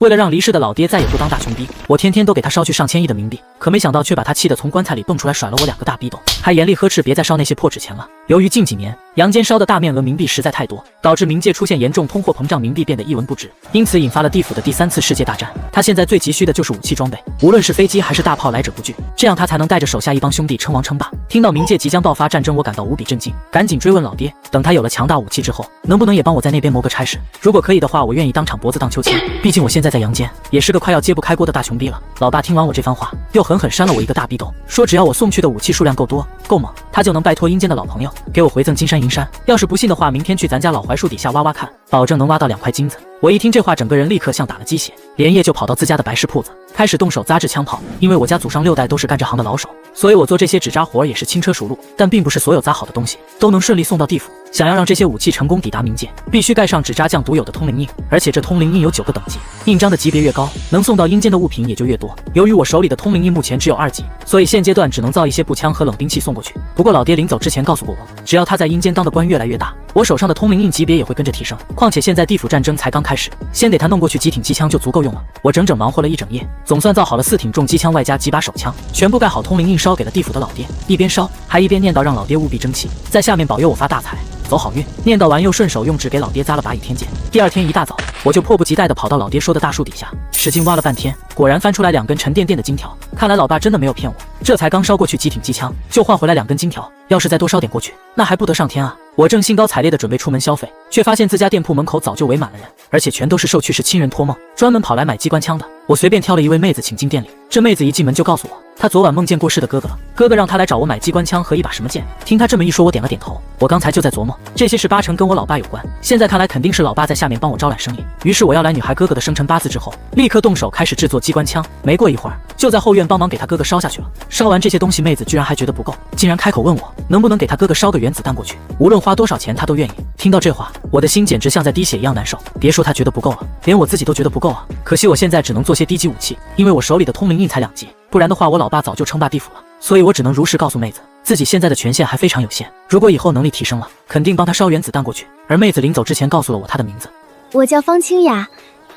为了让离世的老爹再也不当大穷逼，我天天都给他烧去上千亿的冥币，可没想到却把他气得从棺材里蹦出来，甩了我2个大逼斗，还严厉呵斥别再烧那些破纸钱了。由于近几年阳间烧的大面额冥币实在太多，导致冥界出现严重通货膨胀，冥币变得一文不值，因此引发了地府的第3次世界大战。他现在最急需的就是武器装备，无论是飞机还是大炮，来者不拒，这样他才能带着手下一帮兄弟称王称霸。听到冥界即将爆发战争，我感到无比震惊，赶紧追问老爹，等他有了强大武器之后，能不能也帮我在那边谋个差事？如果可以的话，我愿意当场脖子荡秋千，毕竟我现在在阳间也是个快要揭不开锅的大穷逼了。老爸听完我这番话，又狠狠扇了我一个大逼斗，说只要我送去的武器数量够多够猛，他就能拜托阴间的老朋友给我回赠金山银山。要是不信的话，明天去咱家老槐树底下挖挖看，保证能挖到2块金子。我一听这话，整个人立刻像打了鸡血，连夜就跑到自家的白石铺子，开始动手扎制枪炮。因为我家祖上6代都是干这行的老手，所以我做这些纸扎活也是轻车熟路。但并不是所有扎好的东西都能顺利送到地府，想要让这些武器成功抵达冥界，必须盖上纸扎匠独有的通灵印，而且这通灵印有9个等级，印章的级别越高，能送到阴间的物品也就越多。由于我手里的通灵印目前只有2级，所以现阶段只能造一些步枪和冷兵器送过去。不过老爹临走之前告诉过我，只要他在阴间当的官越来越大，我手上的通灵印级别也会跟着提升。况且现在地府战争才刚开始，先给他弄过去几挺机枪就足够用了。我整整忙活了一整夜，总算造好了4挺重机枪，外加几把手枪，全部盖好通灵印，烧给了地府的老爹。一边烧还一边念叨让老爹务必争气，在下面保佑我发大财走好运。念叨完又顺手用纸给老爹扎了把倚天剑。第2天一大早，我就迫不及待地跑到老爹说的大树底下，使劲挖了半天，果然翻出来2根沉甸甸的金条。看来老爸真的没有骗我，这才刚烧过去几挺机枪，就换回来2根金条。要是再多烧点过去，那还不得上天啊！我正兴高采烈地准备出门消费，却发现自家店铺门口早就围满了人，而且全都是受去世亲人托梦专门跑来买机关枪的。我随便挑了一位妹子请进店里，这妹子一进门就告诉我，她昨晚梦见过世的哥哥了，哥哥让她来找我买机关枪和一把什么剑。听她这么一说，我点了点头。我刚才就在琢磨，这些事8成跟我老爸有关，现在看来肯定是老爸在下面帮我招揽生意。于是我要来女孩哥哥的生辰八字之后，立刻动手开始制作机关枪。没过一会儿，就在后院帮忙给他哥哥烧下去了。烧完这些东西，妹子居然还觉得不够，竟然开口问我能不能给他哥哥烧个原子弹过去，无论花多少钱他都愿意。听到这话，我的心简直像在滴血一样难受。别说他觉得不够了，连我自己都觉得不够啊。可惜我现在只能做些低级武器，因为我手里的通灵印才2级，不然的话我老爸早就称霸地府了。所以我只能如实告诉妹子，自己现在的权限还非常有限，如果以后能力提升了，肯定帮他烧原子弹过去。而妹子临走之前告诉了我她的名字，我叫方清雅，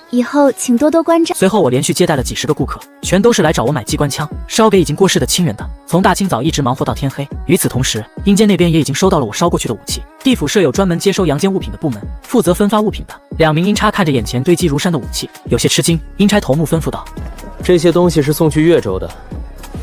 以后请多多关照。随后我连续接待了几10个顾客，全都是来找我买机关枪，烧给已经过世的亲人的。从大清早一直忙活到天黑。与此同时，阴间那边也已经收到了我烧过去的武器。地府设有专门接收阳间物品的部门，负责分发物品的。2名阴差看着眼前堆积如山的武器，有些吃惊。阴差头目吩咐道：“这些东西是送去越州的，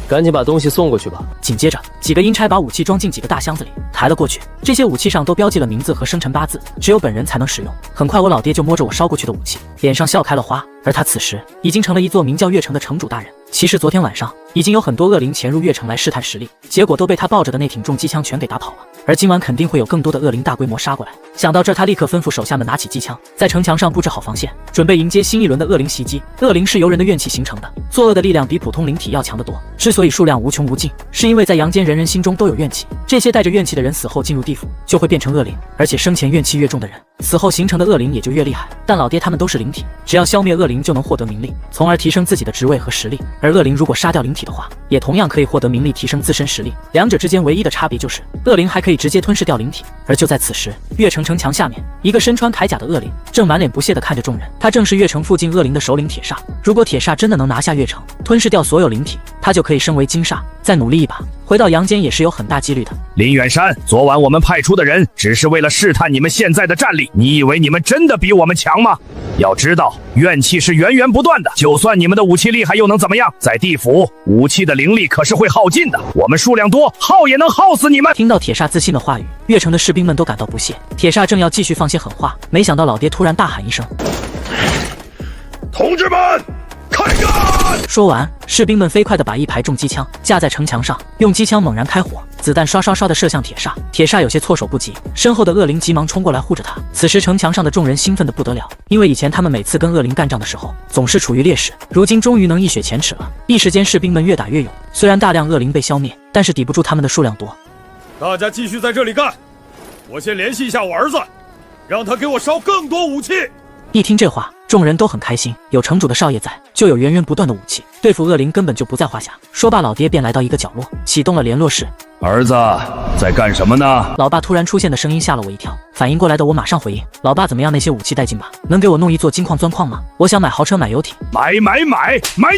赶紧把东西送过去吧。”紧接着，几个阴差把武器装进几个大箱子里，抬了过去。这些武器上都标记了名字和生辰八字，只有本人才能使用。很快，我老爹就摸着我烧过去的武器，脸上笑开了花。而他此时已经成了一座名叫越城的城主大人。其实昨天晚上已经有很多恶灵潜入越城来试探实力，结果都被他抱着的那挺重机枪全给打跑了。而今晚肯定会有更多的恶灵大规模杀过来。想到这儿，他立刻吩咐手下们拿起机枪，在城墙上布置好防线，准备迎接新一轮的恶灵袭击。恶灵是由人的怨气形成的，作恶的力量比普通灵体要强得多。之所以数量无穷无尽，是因为在阳间人人心中都有怨气，这些带着怨气的人死后进入地府就会变成恶灵，而且生前怨气越重的人，死后形成的恶灵也就越厉害。但老爹他们都是灵体，只要消灭恶灵就能获得名利，从而提升自己的职位和实力。而恶灵如果杀掉灵体的话，也同样可以获得名利，提升自身实力。两者之间唯一的差别就是恶灵还可以直接吞噬掉灵体。而就在此时，越城城墙下面，一个身穿铠甲的恶灵正满脸不屑地看着众人。他正是越城附近恶灵的首领铁煞。如果铁煞真的能拿下越城，吞噬掉所有灵体，他就可以升为金煞，再努力一把，回到阳间也是有很大几率的。林远山，昨晚我们派出的人只是为了试探你们现在的战力，你以为你们真的比我们强吗？要知道，怨气是源源不断的，就算你们的武器厉害又能怎么样？在地府，武器的灵力可是会耗尽的，我们数量多，耗也能耗死你们。听到铁煞自信的话语，越城的士兵们都感到不屑。铁煞正要继续放些狠话，没想到老爹突然大喊一声：“同志们，开干！”说完，士兵们飞快地把一排重机枪架在城墙上，用机枪猛然开火，子弹刷刷刷地射向铁煞。铁煞有些措手不及，身后的恶灵急忙冲过来护着他。此时城墙上的众人兴奋得不得了，因为以前他们每次跟恶灵干仗的时候总是处于劣势，如今终于能一雪前耻了。一时间士兵们越打越勇，虽然大量恶灵被消灭，但是抵不住他们的数量多。大家继续在这里干，我先联系一下我儿子，让他给我烧更多武器。一听这话，众人都很开心，有城主的少爷在，就有源源不断的武器，对付恶灵根本就不在话下。说罢，老爹便来到一个角落，启动了联络室。儿子在干什么呢？老爸突然出现的声音吓了我一跳，反应过来的我马上回应：老爸怎么样？那些武器带劲吧？能给我弄一座金矿钻矿吗？我想买豪车买游艇。买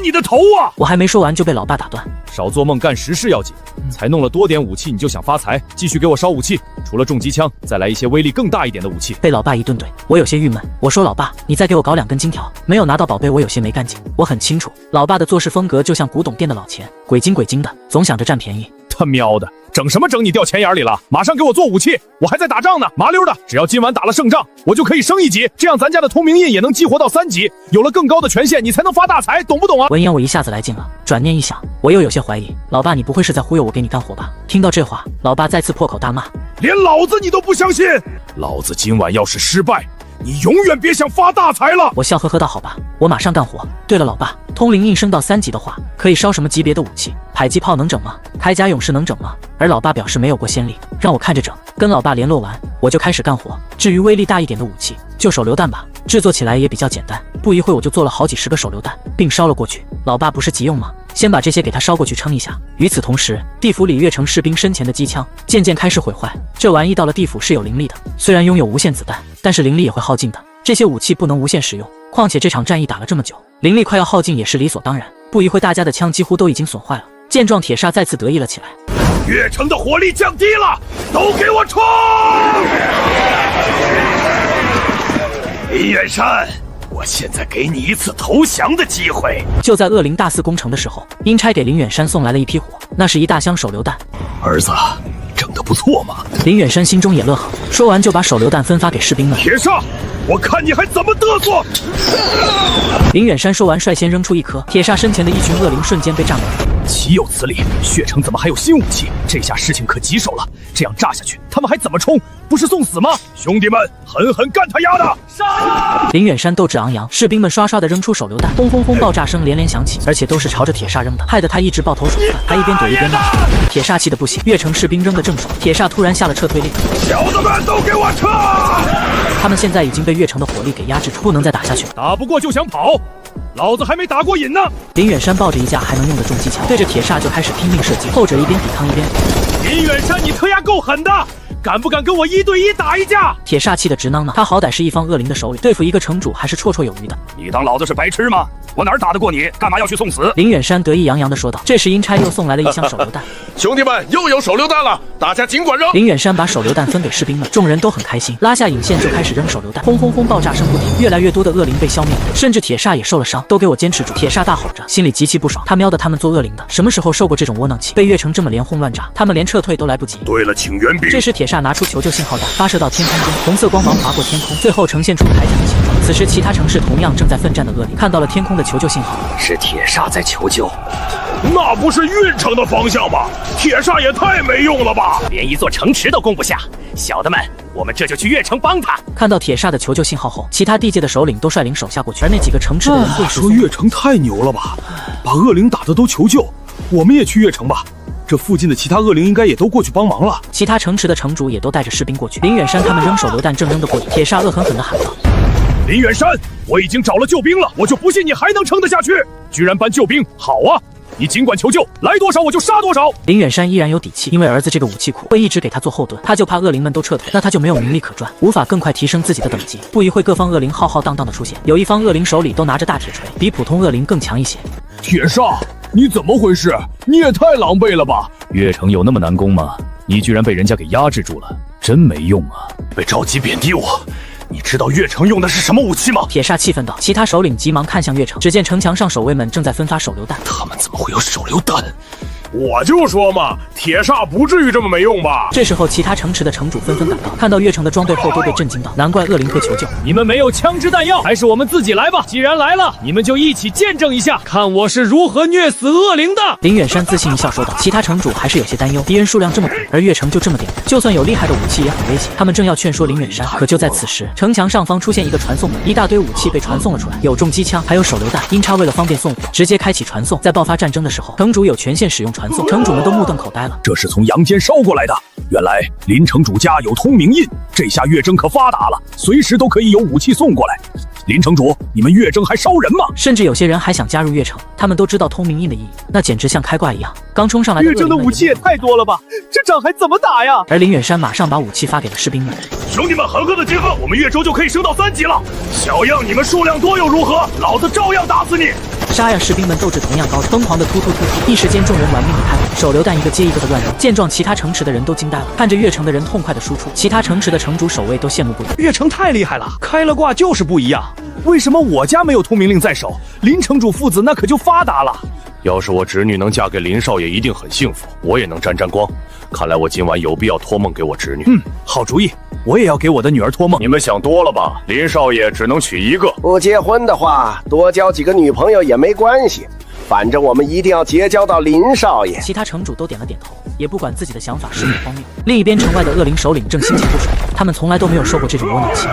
你的头啊！我还没说完就被老爸打断。少做梦，干实事要紧。才弄了多点武器你就想发财？继续给我烧武器，除了重机枪，再来一些威力更大一点的武器。被老爸一顿怼，我有些郁闷。我说老爸，你再给我搞2根金条。没有拿到宝贝，我有些没干劲。我很清楚，老爸的做事风格就像古董店的老钱，鬼精的，总想着占便宜。他喵的，整什么整？你掉钱眼里了？马上给我做武器，我还在打仗呢。麻溜的，只要今晚打了胜仗，我就可以升1级，这样咱家的通明印也能激活到3级。有了更高的权限，你才能发大财，懂不懂啊？闻言我一下子来劲了，转念一想，我又有些怀疑，老爸你不会是在忽悠我给你干活吧？听到这话，老爸再次破口大骂：连老子你都不相信？老子今晚要是失败，你永远别想发大财了！我笑呵呵道：好吧，我马上干活。对了，老爸，通灵印升到3级的话，可以烧什么级别的武器？迫击炮能整吗？铠甲勇士能整吗？而老爸表示没有过先例，让我看着整。跟老爸联络完，我就开始干活。至于威力大一点的武器，就手榴弹吧，制作起来也比较简单。不一会我就做了好几10个手榴弹，并烧了过去。老爸不是急用吗？先把这些给他烧过去撑一下。与此同时，地府里越城士兵身前的机枪渐渐开始毁坏。这玩意到了地府是有灵力的，虽然拥有无限子弹，但是灵力也会耗尽的。这些武器不能无限使用，况且这场战役打了这么久，灵力快要耗尽也是理所当然。不一会大家的枪几乎都已经损坏了。见状，铁煞再次得意了起来。越城的火力降低了，都给我冲！林远山，我现在给你一次投降的机会。就在恶灵大肆攻城的时候，阴差给林远山送来了一批火，那是一大箱手榴弹。儿子，整得不错嘛。林远山心中也乐呵，说完就把手榴弹分发给士兵们。铁煞，我看你还怎么嘚瑟！林远山说完，率先扔出一颗，铁煞身前的一群恶灵瞬间被炸没。岂有此理！血城怎么还有新武器？这下事情可棘手了。这样炸下去，他们还怎么冲？不是送死吗？兄弟们，狠狠干他丫的！杀！林远山斗志昂扬，士兵们刷刷的扔出手榴弹，轰轰轰，爆炸声连连响起，而且都是朝着铁煞扔的，害得他一直抱头鼠窜，还一边躲一边骂。铁煞气得不行，越城士兵扔得正爽，铁煞突然下了撤退令：小子们都给我撤！他们现在已经被越城的火力给压制住，不能再打下去了。打不过就想跑，老子还没打过瘾呢！林远山抱着一架还能用的重机枪，对着铁煞就开始拼命射击，后者一边抵抗一边躲。林远山，你特丫够狠的！敢不敢跟我1对1打一架？铁煞气得直囔囔，他好歹是一方恶灵的首领，对付一个城主还是绰绰有余的。你当老子是白痴吗？我哪儿打得过你？干嘛要去送死？林远山得意洋洋地说道。这时阴差又送来了一箱手榴弹。兄弟们，又有手榴弹了，大家尽管扔！林远山把手榴弹分给士兵们，众人都很开心，拉下引线就开始扔手榴弹，轰轰轰，爆炸声不停，越来越多的恶灵被消灭了，甚至铁煞也受了伤。都给我坚持住！铁煞大吼着，心里极其不爽。他喵的，他们做恶灵的，什么时候受过这种窝囊气？被越城这么连轰乱炸，他们连撤退都来不及。对了，请援兵！这时铁煞拿出求救信号弹，发射到天空中，红色光芒划过天空，最后呈现出铠甲的形状。此时其他城市同样正在奋战的恶灵看到了天空的求救信号，是铁煞在求救。那不是运城的方向吗？铁煞也太没用了吧！连一座城池都攻不下，小的们，我们这就去越城帮他。看到铁煞的求救信号后，其他地界的首领都率领手下过去，而那几个城池的人顿时说越城太牛了吧，把恶灵打得都求救，我们也去越城吧。这附近的其他恶灵应该也都过去帮忙了。其他城池的城主也都带着士兵过去。林远山他们扔手榴弹正扔得过瘾，铁煞恶狠狠地喊道：林远山，我已经找了救兵了，我就不信你还能撑得下去！居然搬救兵，好啊！你尽管求救，来多少我就杀多少。林远山依然有底气，因为儿子这个武器库会一直给他做后盾，他就怕恶灵们都撤退，那他就没有名利可赚，无法更快提升自己的等级。不一会，各方恶灵浩浩荡荡的出现，有一方恶灵手里都拿着大铁锤，比普通恶灵更强一些。铁煞，你怎么回事？你也太狼狈了吧！越城有那么难攻吗？你居然被人家给压制住了，真没用啊！别着急贬低我。你知道越城用的是什么武器吗？铁煞气愤道。其他首领急忙看向越城，只见城墙上守卫们正在分发手榴弹。他们怎么会有手榴弹？我就说嘛，铁煞不至于这么没用吧？这时候，其他城池的城主纷纷赶到，看到越城的装备后都被震惊到，难怪恶灵会求救。你们没有枪支弹药，还是我们自己来吧。既然来了，你们就一起见证一下，看我是如何虐死恶灵的。林远山自信一笑说道。其他城主还是有些担忧，敌人数量这么多，而越城就这么点，就算有厉害的武器也很危险。他们正要劝说林远山，可就在此时，城墙上方出现一个传送门，一大堆武器被传送了出来，有重机枪，还有手榴弹。阴差为了方便送火，直接开启传送。在爆发战争的时候，城主有权限使用传送，城主们都目瞪口呆了。这是从阳间捎过来的，原来林城主家有通明印，这下越征可发达了，随时都可以有武器送过来。林城主，你们越城还烧人吗？甚至有些人还想加入越城，他们都知道通明印的意义，那简直像开挂一样。刚冲上来的越城的武器也太多了吧，这仗还怎么打呀？而林远山马上把武器发给了士兵们。兄弟们，狠狠的结合，我们越州就可以升到3级了。小样，你们数量多又如何？老子照样打死你！杀呀！士兵们斗志同样高涨，疯狂的突，一时间众人玩命的开火，手榴弹一个接一个的乱扔。见状，其他城池的人都惊呆了，看着越城的人痛快的输出，其他城池的城主守卫都羡慕不已。越城太厉害了，开了挂就是不一样。为什么我家没有通明令在手？林城主父子那可就发达了。要是我侄女能嫁给林少爷，一定很幸福，我也能沾沾光。看来我今晚有必要托梦给我侄女。好主意，我也要给我的女儿托梦。你们想多了吧？林少爷只能娶一个。不结婚的话，多交几个女朋友也没关系。反正我们一定要结交到林少爷。其他城主都点了点头，也不管自己的想法是否荒谬。另一边城外的恶灵首领正心情不爽，他们从来都没有受过这种窝囊气。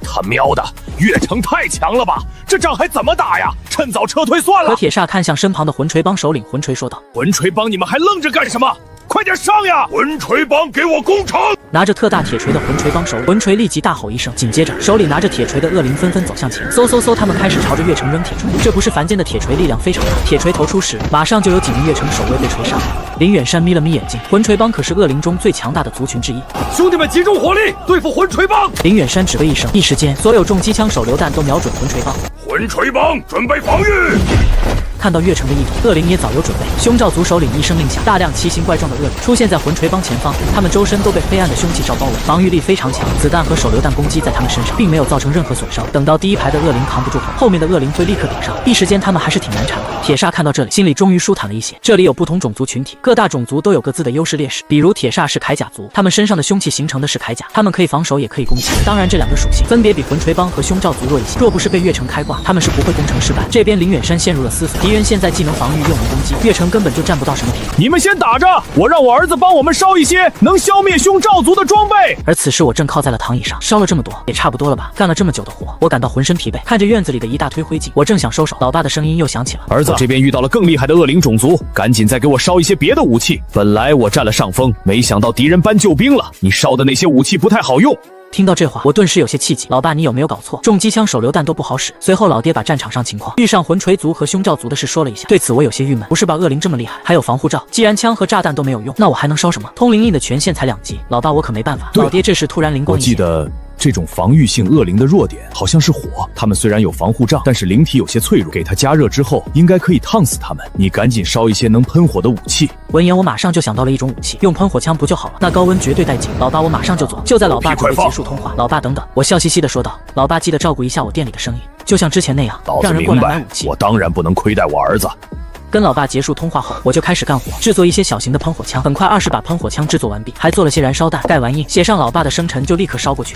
他喵的，越城太强了吧？这仗还怎么打呀？趁早撤退算了。可铁煞看向身旁的魂锤帮首领，魂锤说道：“魂锤帮，你们还愣着干什么？快点上呀！魂锤帮，给我攻城！”拿着特大铁锤的魂锤帮首领，魂锤立即大吼一声，紧接着手里拿着铁锤的恶灵纷纷走向前，嗖，他们开始朝着越城扔铁锤。这不是凡间的铁锤，力量非常大，铁锤投出时，马上就有几名越城守卫被锤杀。林远山眯了眯眼睛，魂锤帮可是恶灵中最强大的族群之一。兄弟们，集中火力对付魂锤帮！林远山指挥一声，一时间，所有重机枪手榴弹都瞄准魂锤帮。魂锤帮，准备防御！看到越城的意图，恶灵也早有准备。凶兆族首领一声令下，大量奇形怪状的恶灵出现在魂锤帮前方，他们周身都被黑暗的凶器罩包围，防御力非常强，子弹和手榴弹攻击在他们身上，并没有造成任何损伤。等到第一排的恶灵扛不住后，后面的恶灵会立刻顶上，一时间他们还是挺难缠的。铁煞看到这里，心里终于舒坦了一些。这里有不同种族群体，各大种族都有各自的优势劣势。比如铁煞是铠甲族，他们身上的凶器形成的是铠甲，他们可以防守也可以攻击。当然，这两个属性分别比魂锤帮和凶兆族弱一些。若不是被越城开挂，他们是不会攻城失败。这边林远山陷入了思索，敌人现在既能防御又能攻击，越城根本就占不到什么便宜。你们先打着，我让我儿子帮我们烧一些能消灭凶兆族的装备。而此时我正靠在了躺椅上，烧了这么多，也差不多了吧？干了这么久的活，我感到浑身疲惫。看着院子里的一大堆灰烬，我正想收手，老爸的声音又响起了：“儿子，这边遇到了更厉害的恶灵种族，赶紧再给我烧一些别的武器。本来我占了上风，没想到敌人搬救兵了，你烧的那些武器不太好用。”听到这话，我顿时有些气急。老爸，你有没有搞错？重机枪、手榴弹都不好使。随后，老爹把战场上情况遇上魂锤族和凶兆族的事说了一下。对此，我有些郁闷。不是吧，恶灵这么厉害，还有防护罩。既然枪和炸弹都没有用，那我还能烧什么？通灵印的权限才2级，老爸我可没办法。老爹这时突然灵光一现，我记得这种防御性恶灵的弱点好像是火，他们虽然有防护罩，但是灵体有些脆弱，给它加热之后应该可以烫死他们。你赶紧烧一些能喷火的武器。闻言，我马上就想到了一种武器，用喷火枪不就好了？那高温绝对带劲。老爸，我马上就做。就在老爸准备结束通话，老爸等等，我笑嘻嘻的说道：“老爸，记得照顾一下我店里的生意，就像之前那样，让人过来买武器。我当然不能亏待我儿子。”跟老爸结束通话后，我就开始干活，制作一些小型的喷火枪。很快20把喷火枪制作完毕，还做了些燃烧弹，盖完印，写上老爸的生辰就立刻烧过去。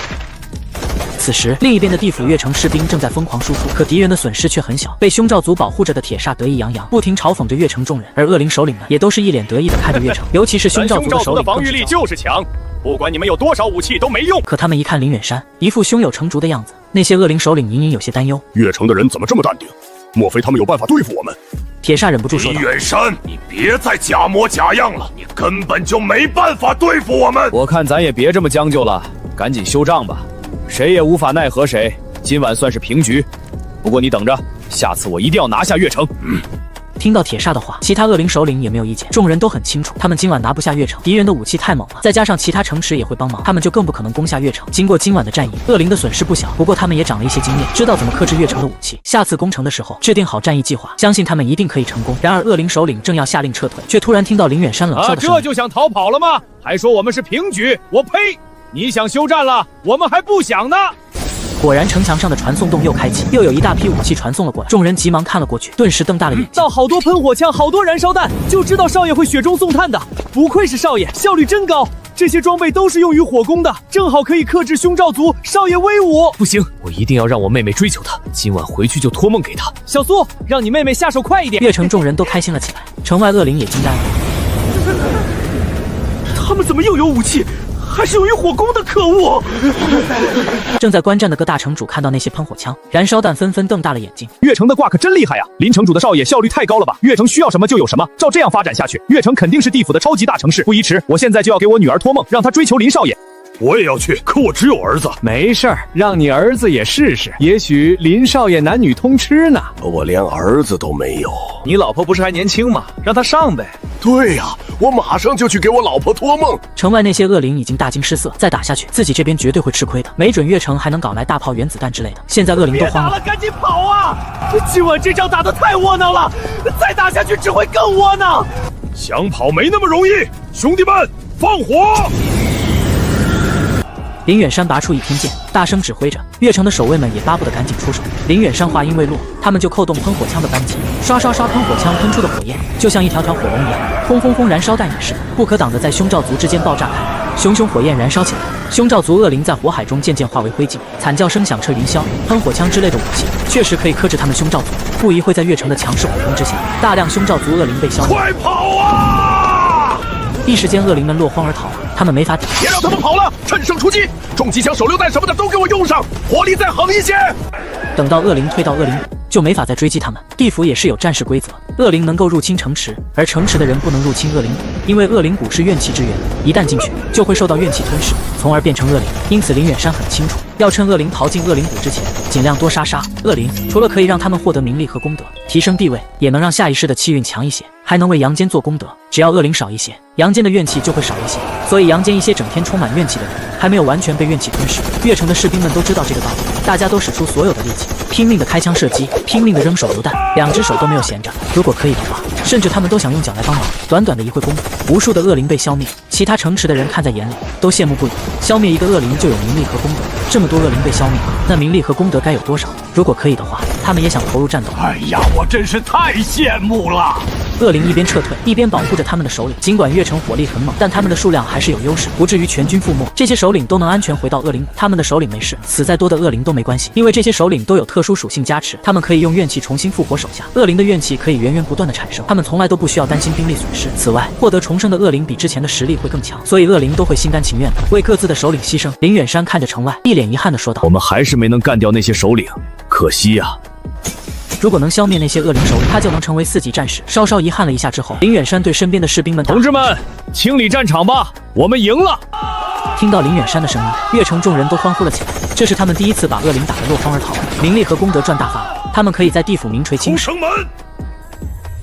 此时，另一边的地府越城士兵正在疯狂输出，可敌人的损失却很小。被凶兆族保护着的铁煞得意洋洋，不停嘲讽着越城众人，而恶灵首领们也都是一脸得意的看着越城，尤其是凶兆族的首领，防御力就是强，不管你们有多少武器都没用。可他们一看林远山，一副胸有成竹的样子，那些恶灵首领隐隐有些担忧。越城的人怎么这么淡定？莫非他们有办法对付我们？铁煞忍不住说道：“林远山，你别再假模假样了，你根本就没办法对付我们。我看咱也别这么将就了，赶紧休账吧，谁也无法奈何谁。今晚算是平局，不过你等着，下次我一定要拿下越城。”听到铁煞的话，其他恶灵首领也没有意见。众人都很清楚，他们今晚拿不下越城，敌人的武器太猛了，再加上其他城池也会帮忙，他们就更不可能攻下越城。经过今晚的战役，恶灵的损失不小，不过他们也长了一些经验，知道怎么克制越城的武器。下次攻城的时候，制定好战役计划，相信他们一定可以成功。然而，恶灵首领正要下令撤退，却突然听到林远山冷笑的声音：“这就想逃跑了吗？还说我们是平局？我呸！你想休战了，我们还不想呢。”果然，城墙上的传送洞又开启，又有一大批武器传送了过来。众人急忙看了过去，顿时瞪大了眼睛。到好多喷火枪，好多燃烧弹，就知道少爷会雪中送炭的。不愧是少爷，效率真高。这些装备都是用于火攻的，正好可以克制凶兆族。少爷威武！不行，我一定要让我妹妹追求他，今晚回去就托梦给他。小苏，让你妹妹下手快一点。越城众人都开心了起来，城外恶灵也惊呆了。他们怎么又有武器？还是用于火攻的，可恶！正在观战的各大城主看到那些喷火枪、燃烧弹，纷纷瞪大了眼睛。越城的挂可真厉害呀！林城主的少爷效率太高了吧？越城需要什么就有什么，照这样发展下去，越城肯定是地府的超级大城市。不宜迟，我现在就要给我女儿托梦，让她追求林少爷。我也要去，可我只有儿子。没事儿，让你儿子也试试，也许林少爷男女通吃呢。我连儿子都没有。你老婆不是还年轻吗？让她上呗。对呀，我马上就去给我老婆托梦。城外那些恶灵已经大惊失色，再打下去，自己这边绝对会吃亏的。没准越城还能搞来大炮、原子弹之类的。现在恶灵都慌了，赶紧跑啊！今晚这仗打得太窝囊了，再打下去只会更窝囊。想跑没那么容易，兄弟们，放火！林远山拔出倚天剑，大声指挥着，越城的守卫们也巴不得赶紧出手。林远山话音未落，他们就扣动喷火枪的扳机，刷刷刷，喷火枪喷出的火焰就像一条条火龙一样，轰轰轰，燃烧弹也是不可挡的在胸罩族之间爆炸开，熊熊火焰燃烧起来，胸罩族恶灵在火海中渐渐化为灰烬，惨叫声响彻云霄。喷火枪之类的武器确实可以克制他们胸罩族，不疑会在越城的强势火攻之下，大量胸罩族恶灵被消灭。快跑啊！一时间恶灵们落荒而逃，他们没法抵抗。别让他们跑了，趁胜出击！重机枪、手榴弹什么的都给我用上，火力再狠一些！等到恶灵退到恶灵谷，就没法再追击他们。地府也是有战事规则，恶灵能够入侵城池，而城池的人不能入侵恶灵谷，因为恶灵谷是怨气之源，一旦进去就会受到怨气吞噬，从而变成恶灵。因此林远山很清楚，要趁恶灵逃进恶灵谷之前，尽量多杀恶灵。除了可以让他们获得名利和功德，提升地位，也能让下一世的气运强一些，还能为阳间做功德。只要恶灵少一些，阳间的怨气就会少一些。所以阳间一些整天充满怨气的人，还没有完全被怨气吞噬。越城的士兵们都知道这个道理，大家都使出所有的力气，拼命的开枪射击，拼命的扔手榴弹，两只手都没有闲着。如果可以的话，甚至他们都想用脚来帮忙。短短的一会功夫，无数的恶灵被消灭，其他城池的人看在眼里，都羡慕不已。消灭一个恶灵就有名利和功德，这么多恶灵被消灭，那名利和功德该有多少？如果可以的话，他们也想投入战斗。哎呀，我真是太羡慕了！恶灵一边撤退，一边保护着他们的首领。尽管越城火力很猛，但他们的数量还是有优势，不至于全军覆没。这些首领都能安全回到恶灵谷，他们的首领没事，死再多的恶灵都没关系，因为这些首领都有特殊属性加持，他们可以用怨气重新复活手下。恶灵的怨气可以源源不断的产生，他们从来都不需要担心兵力损失。此外，获得重生的恶灵比之前的实力会更强，所以恶灵都会心甘情愿的为各自的首领牺牲。林远山看着城外，一脸遗憾的说道：“我们还是没能干掉那些首领，可惜呀。”如果能消灭那些恶灵首领，他就能成为4级战士。稍稍遗憾了一下之后，林远山对身边的士兵们：“同志们，清理战场吧，我们赢了！”听到林远山的声音，越城众人都欢呼了起来。这是他们第一次把恶灵打得落荒而逃，名利和功德赚大发了，他们可以在地府名垂青史。城门！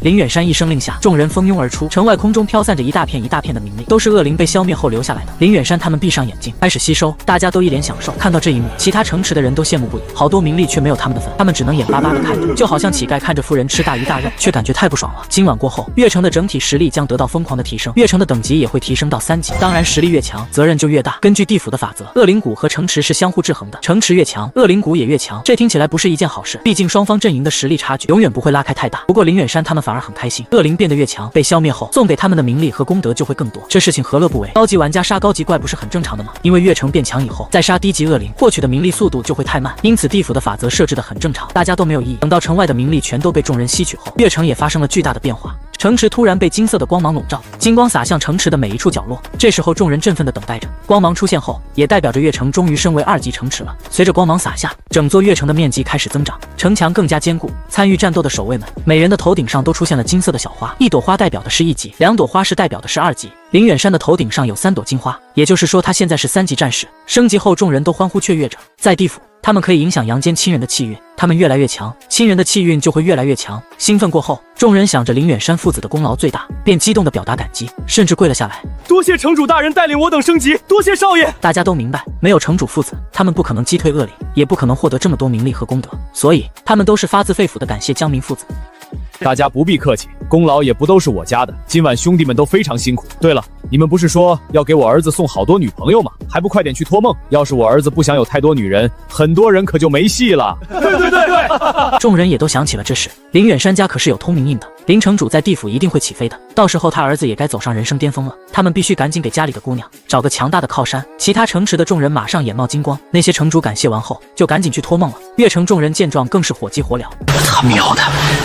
林远山一声令下，众人蜂拥而出，城外空中飘散着一大片一大片的名利，都是恶灵被消灭后留下来的。林远山他们闭上眼睛，开始吸收，大家都一脸享受。看到这一幕，其他城池的人都羡慕不已，好多名利却没有他们的份，他们只能眼巴巴地看着，就好像乞丐看着富人吃大鱼大肉，却感觉太不爽了。今晚过后，越城的整体实力将得到疯狂的提升，越城的等级也会提升到3级。当然，实力越强，责任就越大。根据地府的法则，恶灵谷和城池是相互制衡的，城池越强，恶灵谷也越强。这听起来不是一件好事，毕竟双方阵营的实力差距永远不会拉开太大。不过林远山他们反而很开心，恶灵变得越强，被消灭后送给他们的名利和功德就会更多，这事情何乐不为？高级玩家杀高级怪不是很正常的吗？因为越城变强以后，再杀低级恶灵，获取的名利速度就会太慢，因此地府的法则设置的很正常，大家都没有异议。等到城外的名利全都被众人吸取后，越城也发生了巨大的变化。城池突然被金色的光芒笼罩，金光洒向城池的每一处角落。这时候众人振奋地等待着，光芒出现后，也代表着越城终于升为2级城池了。随着光芒洒下，整座越城的面积开始增长，城墙更加坚固。参与战斗的守卫们，每人的头顶上都出现了金色的小花，一朵花代表的是1级，2朵花是代表的是2级。林远山的头顶上有3朵金花，也就是说他现在是3级战士。升级后，众人都欢呼雀跃着。在地府，他们可以影响阳间亲人的气运，他们越来越强，亲人的气运就会越来越强。兴奋过后，众人想着林远山父子的功劳最大，便激动地表达感激，甚至跪了下来。多谢城主大人带领我等升级，多谢少爷！大家都明白，没有城主父子，他们不可能击退恶灵，也不可能获得这么多名利和功德，所以他们都是发自肺腑地感谢江明父子。大家不必客气，功劳也不都是我家的。今晚兄弟们都非常辛苦。对了，你们不是说要给我儿子送好多女朋友吗？还不快点去托梦！要是我儿子不想有太多女人，很多人可就没戏了。对。众人也都想起了这事。林远山家可是有通明印的，林城主在地府一定会起飞的，到时候他儿子也该走上人生巅峰了。他们必须赶紧给家里的姑娘找个强大的靠山。其他城池的众人马上眼冒金光，那些城主感谢完后就赶紧去托梦了。越城众人见状更是火急火燎。他喵的，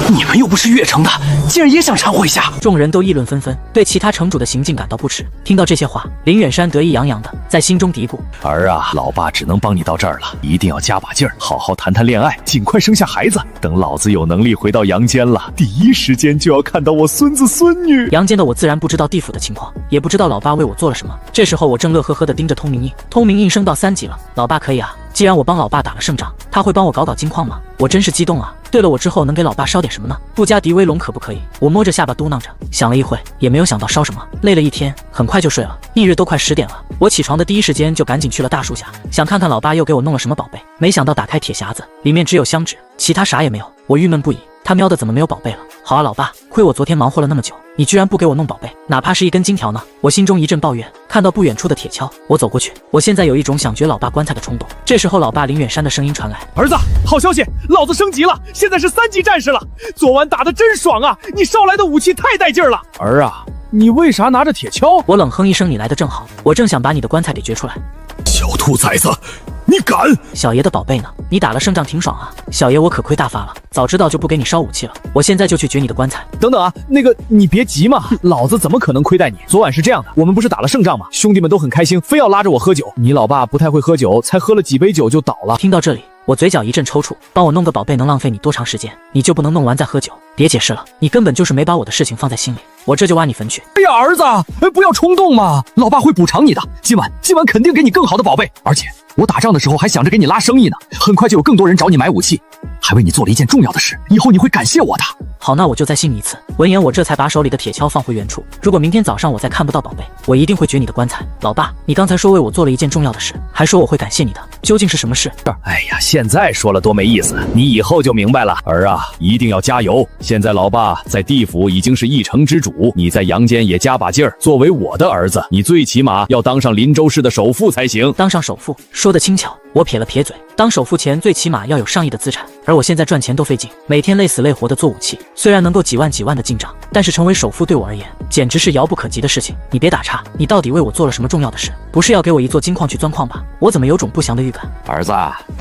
你们又不是越城的，竟然也想掺和一下！众人都议论纷纷，对其他城主的行径感到不耻。听到这些话，林远山得意洋洋的在心中嘀咕：儿啊，老爸只能帮你到这儿了，一定要加把劲儿，好好谈谈恋爱，尽快生下孩子。等老子有能力回到阳间了，第一时间就要看到我孙子孙女。阳间的我自然不知道地府的情况，也不知道老爸为我做了什么。这时候我正乐呵呵的盯着通明印，通明印升到3级了，老爸可以啊。既然我帮老爸打了胜仗，他会帮我搞金矿吗？我真是激动啊！对了，我之后能给老爸烧点什么呢？不加迪威龙可不可以？我摸着下巴嘟囔着，想了一会，也没有想到烧什么。累了一天，很快就睡了。翌日都快10点了，我起床的第一时间就赶紧去了大树下，想看看老爸又给我弄了什么宝贝。没想到打开铁匣子，里面只有香纸，其他啥也没有。我郁闷不已，他喵的怎么没有宝贝了？好啊，老爸，亏我昨天忙活了那么久，你居然不给我弄宝贝，哪怕是一根金条呢？我心中一阵抱怨。看到不远处的铁锹，我走过去。我现在有一种想掘老爸棺材的冲动。这时候，老爸林远山的声音传来：“儿子，好消息，老子升级了，现在是3级战士了。昨晚打得真爽啊！你烧来的武器太带劲了。”儿啊，你为啥拿着铁锹？我冷哼一声：“你来的正好，我正想把你的棺材给掘出来。”小兔崽子，你敢！小爷的宝贝呢？你打了胜仗挺爽啊！小爷我可亏大发了，早知道就不给你烧武器了。我现在就去掘你的棺材。等等啊，那个你别急嘛，老子怎么可能亏待你？昨晚是这样的，我们不是打了胜仗吗？兄弟们都很开心，非要拉着我喝酒。你老爸不太会喝酒，才喝了几杯酒就倒了。听到这里，我嘴角一阵抽搐。帮我弄个宝贝能浪费你多长时间？你就不能弄完再喝酒？别解释了，你根本就是没把我的事情放在心里。我这就挖你坟去。哎呀，儿子，不要冲动嘛，老爸会补偿你的。今晚肯定给你更好的宝贝，而且我打仗的时候还想着给你拉生意呢，很快就有更多人找你买武器，还为你做了一件重要的事，以后你会感谢我的。好，那我就再信你一次。闻言，我这才把手里的铁锹放回原处。如果明天早上我再看不到宝贝，我一定会掘你的棺材。老爸，你刚才说为我做了一件重要的事，还说我会感谢你的，究竟是什么事？哎呀，现在说了多没意思，你以后就明白了。儿啊，一定要加油！现在老爸在地府已经是一城之主，你在阳间也加把劲儿。作为我的儿子，你最起码要当上林州市的首富才行。当上首富，说得轻巧。我撇了撇嘴，当首富前最起码要有上亿的资产，而我现在赚钱都费劲，每天累死累活的做武器，虽然能够几万的进账，但是成为首富对我而言简直是遥不可及的事情。你别打岔，你到底为我做了什么重要的事？不是要给我一座金矿去钻矿吧？我怎么有种不祥的预感？儿子，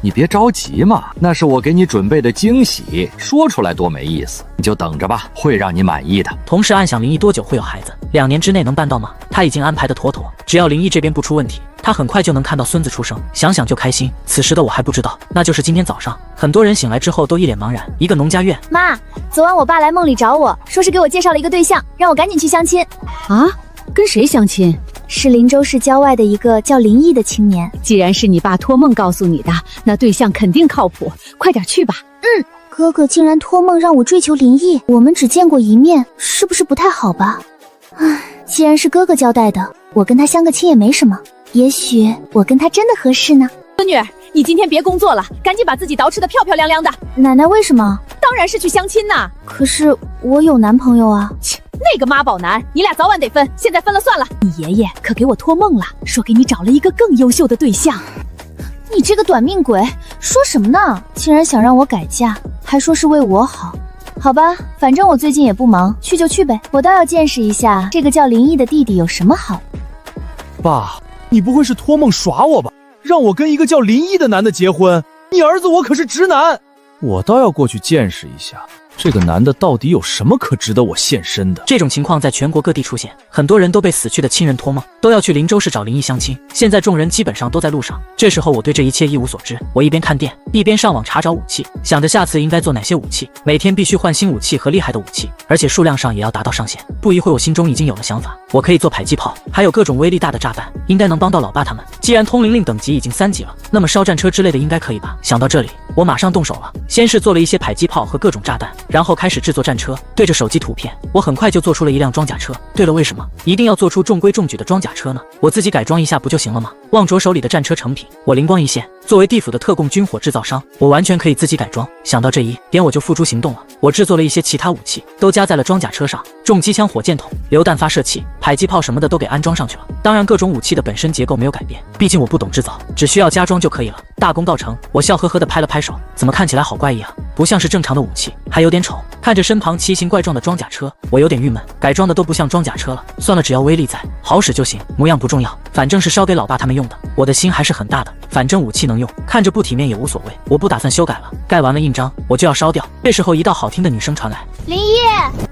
你别着急嘛，那是我给你准备的惊喜，说出来多没意思，你就等着吧，会让你满意的。同时暗想林毅多久会有孩子？2年之内能办到吗？他已经安排的妥妥，只要林毅这边不出问题，他很快就能看到孙子出生，想想就开心。此时的我还不知道，那就是今天早上，很多人醒来之后都一脸茫然。一个农家院，妈，昨晚我爸来梦里找我，说是给我介绍了一个对象，让我赶紧去相亲。啊？跟谁相亲？是林州市郊外的一个叫林毅的青年。既然是你爸托梦告诉你的，那对象肯定靠谱，快点去吧。哥哥竟然托梦让我追求林毅，我们只见过一面，是不是不太好吧？唉，既然是哥哥交代的，我跟他相个亲也没什么，也许我跟他真的合适呢。孙女，你今天别工作了，赶紧把自己捯饬得漂漂亮亮的。奶奶为什么？当然是去相亲呐。可是我有男朋友啊。切，那个妈宝男，你俩早晚得分，现在分了算了。你爷爷可给我托梦了，说给你找了一个更优秀的对象。你这个短命鬼，说什么呢？竟然想让我改嫁，还说是为我好。好吧，反正我最近也不忙，去就去呗。我倒要见识一下这个叫林毅的弟弟有什么好。爸，你不会是托梦耍我吧？让我跟一个叫林毅的男的结婚？你儿子我可是直男，我倒要过去见识一下，这个男的到底有什么可值得我献身的？这种情况在全国各地出现，很多人都被死去的亲人托梦，都要去林州市找林毅相亲。现在众人基本上都在路上，这时候我对这一切一无所知。我一边看店，一边上网查找武器，想着下次应该做哪些武器，每天必须换新武器和厉害的武器，而且数量上也要达到上限。不一会我心中已经有了想法，我可以做迫击炮，还有各种威力大的炸弹，应该能帮到老爸他们。既然通灵令等级已经3级了，那么烧战车之类的应该可以吧？想到这里，我马上动手了。先是做了一些迫击炮和各种炸弹，然后开始制作战车。对着手机图片，我很快就做出了一辆装甲车。对了，为什么一定要做出中规中矩的装甲车呢？我自己改装一下不就行了吗？望着手里的战车成品，我灵光一现，作为地府的特供军火制造商，我完全可以自己改装。想到这一点，我就付诸行动了。我制作了一些其他武器，都加在了装甲车上，重机枪、火箭筒、榴弹发射器、迫击炮什么的都给安装上去了。当然，各种武器的本身结构没有改变，毕竟我不懂制造，只需要加装就可以了。大功告成，我笑呵呵地拍了拍手，怎么看起来好怪异啊？不像是正常的武器，还有点丑。看着身旁奇形怪状的装甲车，我有点郁闷，改装的都不像装甲车了。算了，只要威力在，好使就行，模样不重要，反正是烧给老爸他们用的。我的心还是很大的，反正武器能用，看着不体面也无所谓。我不打算修改了，盖完了印章我就要烧掉。这时候一道好听的女声传来：林毅。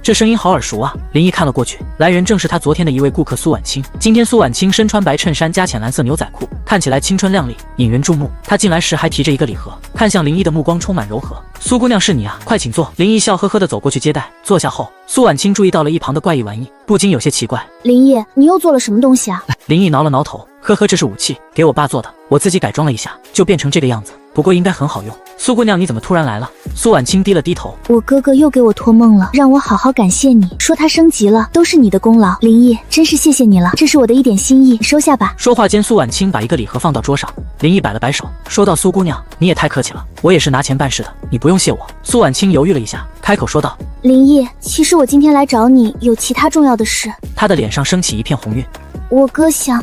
这声音好耳熟啊！林毅看了过去，来人正是他昨天的一位顾客苏婉清。今天苏婉清身穿白衬衫加浅蓝色牛仔裤，看起来青春靓丽，引人注目。她进来时还提着一个礼盒，看向林毅的目光充满柔和。苏姑娘是你啊，快请坐。林毅笑呵呵地走过去接待，坐下后，苏婉清注意到了一旁的怪异玩意，不禁有些奇怪。林毅，你又做了什么东西啊？林毅挠了挠头，呵呵，这是武器，给我爸做的，我自己改装了一下，就变成这个样子。不过应该很好用。苏姑娘，你怎么突然来了？苏婉清低了低头。我哥哥又给我托梦了，让我好好感谢你，说他升级了，都是你的功劳。林毅，真是谢谢你了，这是我的一点心意，收下吧。说话间，苏婉清把一个礼盒放到桌上。林毅摆了摆手，说道：“苏姑娘，你也太客气了，我也是拿钱办事的，你不用谢我。”苏婉清犹豫了一下，开口说道：“林毅，其实我今天来找你有其他重要的事。”她的脸上升起一片红晕。我哥想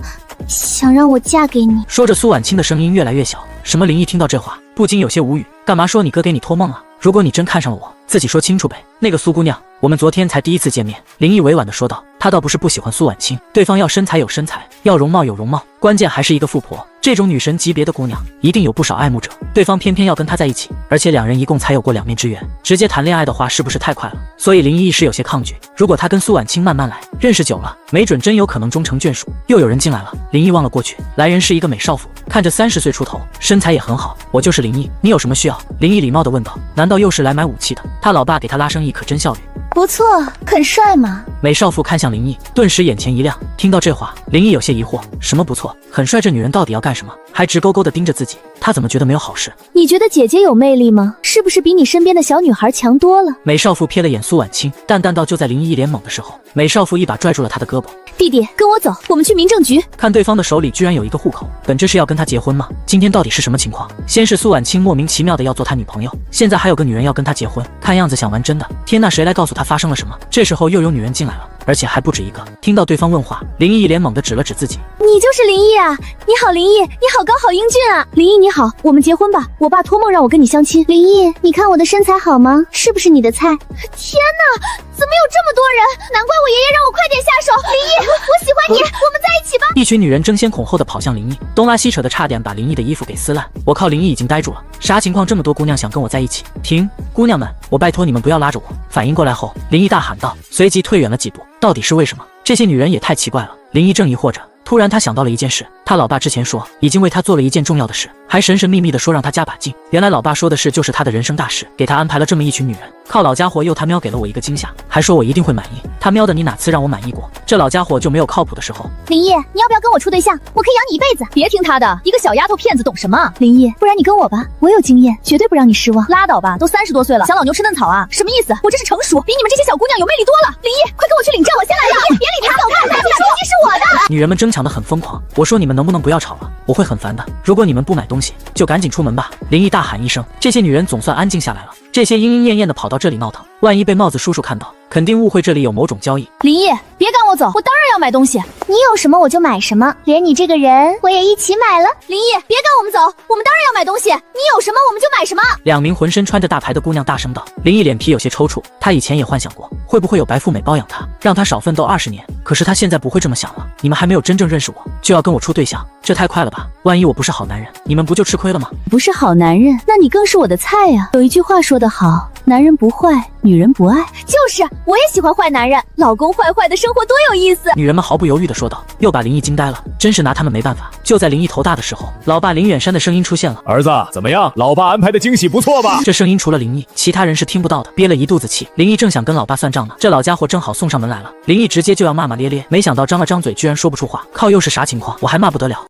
让我嫁给你。说着，苏婉清的声音越来越小。什么？林毅听到这话，不禁有些无语。干嘛说你哥给你托梦了？如果你真看上了我，自己说清楚呗。那个苏姑娘，我们昨天才第一次见面。林毅委婉地说道。他倒不是不喜欢苏婉清，对方要身材有身材，要容貌有容貌，关键还是一个富婆。这种女神级别的姑娘，一定有不少爱慕者。对方偏偏要跟她在一起，而且两人一共才有过2面之缘，直接谈恋爱的话，是不是太快了？所以林毅一时有些抗拒。如果他跟苏婉清慢慢来，认识久了，没准真有可能终成眷属。又有人进来了，林毅望了过去，来人是一个美少妇，看着30岁出头，身材也很好。我就是林毅，你有什么需要？林毅礼貌地问道。难道又是来买武器的？他老爸给他拉生意可真效率。不错，很帅嘛。美少妇看向林毅，顿时眼前一亮。听到这话，林毅有些疑惑，什么不错？很帅，这女人到底要干什么？还直勾勾地盯着自己，他怎么觉得没有好事？你觉得姐姐有魅力吗？是不是比你身边的小女孩强多了？美少妇瞥了眼苏婉清，淡淡道。就在林毅一脸懵的时候，美少妇一把拽住了他的胳膊。弟弟，跟我走，我们去民政局。看对方的手里居然有一个户口，本这是要跟他结婚吗？今天到底是什么情况？先是苏婉清莫名其妙的要做他女朋友，现在还有个女人要跟他结婚，看样子想玩真的。天呐，谁来告诉他发生了什么？这时候又有女人进来了，而且还不止一个。听到对方问话，林毅一脸懵的指了指自己。你就是林毅啊！你好，林毅，你好高好英俊啊！林毅你好，我们结婚吧，我爸托梦让我跟你相亲。林毅，你看我的身材好吗？是不是你的菜？天哪，怎么有这么多人？难怪我爷爷让我快点下手。林毅，我喜欢你，我们在一起吧！一群女人争先恐后的跑向林毅，东拉西扯的，差点把林毅的衣服给撕烂。我靠，林毅已经呆住了，啥情况？这么多姑娘想跟我在一起？停，姑娘们，我拜托你们不要拉着我。反应过来后，林毅大喊道，随即退远了几步。到底是为什么？这些女人也太奇怪了。林毅正疑惑着，突然他想到了一件事，他老爸之前说已经为他做了一件重要的事，还神神秘秘的说让他加把劲。原来老爸说的事就是他的人生大事，给他安排了这么一群女人。靠，老家伙又他喵给了我一个惊吓，还说我一定会满意。他喵的，你哪次让我满意过？这老家伙就没有靠谱的时候。林毅，你要不要跟我处对象？我可以养你一辈子。别听他的，一个小丫头片子懂什么？林毅，不然你跟我吧，我有经验，绝对不让你失望。拉倒吧，都30多岁了，想老牛吃嫩草啊？什么意思？我这是成熟，比你们这些小姑娘有魅力多了。林毅，快跟我去领证，我先来了。别理他，看，手机是我的。女人们争抢得很疯狂，我说你们能不能不要吵了？我会很烦的。如果你们不买东西，就赶紧出门吧。林毅大喊一声，这些女人总算安静下来了。这些莺莺燕燕的跑到这里闹腾，万一被帽子叔叔看到，肯定误会这里有某种交易。林毅，别赶我走，我当然要买东西。你有什么我就买什么，连你这个人我也一起买了。林毅，别赶我们走，我们当然要买东西。你有什么我们就买什么。2名浑身穿着大牌的姑娘大声道。林毅脸皮有些抽搐，他以前也幻想过，会不会有白富美包养他，让他少奋斗20年。可是他现在不会这么想了。你们还没有真正认识我，就要跟我处对象，这太快了吧？万一我不是好男人，你们不就吃亏了吗？不是好男人，那你更是我的菜呀。有一句话说得好，男人不坏，女人不爱。就是，我也喜欢坏男人，老公坏坏的生活多有意思。女人们毫不犹豫地说道，又把林毅惊呆了，真是拿他们没办法。就在林毅头大的时候，老爸林远山的声音出现了。儿子，怎么样？老爸安排的惊喜不错吧？这声音除了林毅，其他人是听不到的，憋了一肚子气。林毅正想跟老爸算账呢，这老家伙正好送上门来了。林毅直接就要骂骂咧咧，没想到张了张嘴居然说不出话。靠，又是啥情况？我还骂不得了。